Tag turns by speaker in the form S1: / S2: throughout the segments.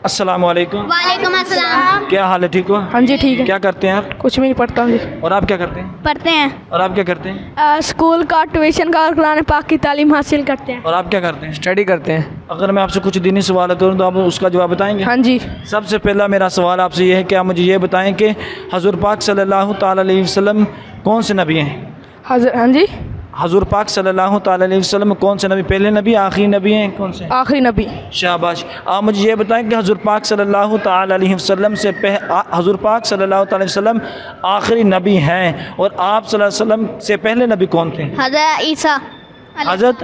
S1: अस्सलाम वालेकुम।
S2: वालेकुम अस्सलाम।
S1: क्या हाल है, ठीक हो?
S3: हाँ जी ठीक है।
S1: क्या करते हैं आप?
S3: कुछ भी नहीं पढ़ता हूँ जी।
S1: और आप क्या करते हैं?
S2: पढ़ते हैं।
S1: और आप क्या करते हैं?
S3: स्कूल का, ट्यूशन का और कुरान पाक की तालीम हासिल करते हैं।
S1: और आप क्या करते हैं?
S4: स्टडी करते हैं।
S1: अगर मैं आपसे कुछ दीनी सवाल करूँ तो आप उसका जवाब बताएंगे?
S3: हाँ जी।
S1: सबसे पहला मेरा सवाल आपसे ये है कि आप मुझे ये बताएं कि हज़ूर पाक सल्लल्लाहु ताला अलैहि वसल्लम कौन से नबी हैं?
S3: हाँ जी।
S1: हज़ूर पाक सल्लल्लाहु ताला अलैहि वसल्लम कौन से नबी, पहले नबी आखिरी नबी हैं, कौन से?
S3: आखिरी नबी।
S1: शाबाश। आप मुझे ये बताएं कि हज़ूर पाक सल्लल्लाहु ताला अलैहि वसल्लम से हज़ूर पाक सल्लल्लाहु ताला अलैहि वसल्लम आखिरी नबी हैं और आप सल्लल्लाहु अलैहि वसल्लम से पहले नबी कौन थे?
S2: हज़रत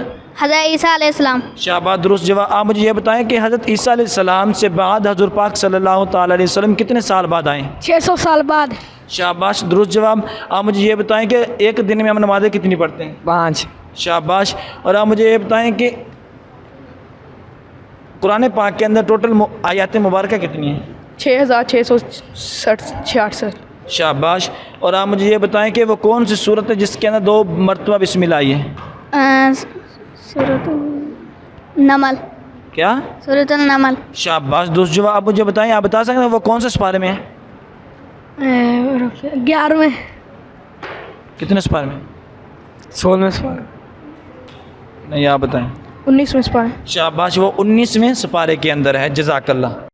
S2: ईसा अलैहिस्सलाम।
S1: शाबाश, दुरुस्त जवाब। आप मुझे ये बताएं कि हज़रत ईसा अलैहिस्सलाम से बाद हज़ूर पाक सल्लल्लाहु ताला अलैहि वसल्लम कितने साल बाद आए?
S3: 600 साल बाद।
S1: शाबाश, दुरुस्त जवाब। आप मुझे ये बताएं कि एक दिन में हम नमाज़ें कितनी पढ़ते हैं?
S4: 5।
S1: शाबाश। और आप मुझे ये बताएं कि कुरान पाक के अंदर टोटल आयत मुबारक कितनी हैं?
S3: 6666।
S1: शाबाश। और आप मुझे ये बताएं कि वो कौन सी सूरत है जिसके अंदर 2 मरतबा बिस्मिल्लाह आई है?
S2: सूरतुल नमल।
S1: क्या?
S2: सूरतुल नमल।
S1: शाबाश, दुरुस्त जवाब। आप मुझे बताएं, आप बता सकते हैं वो कौन से सिपारे में है?
S3: 11वें।
S1: कितने सिपारे में?
S4: 16वें सवाल।
S1: नहीं, आप बताएं।
S3: 19वें।
S1: शाबाश, वो 19वें सिपारे के अंदर है। जज़ाकल्लाह।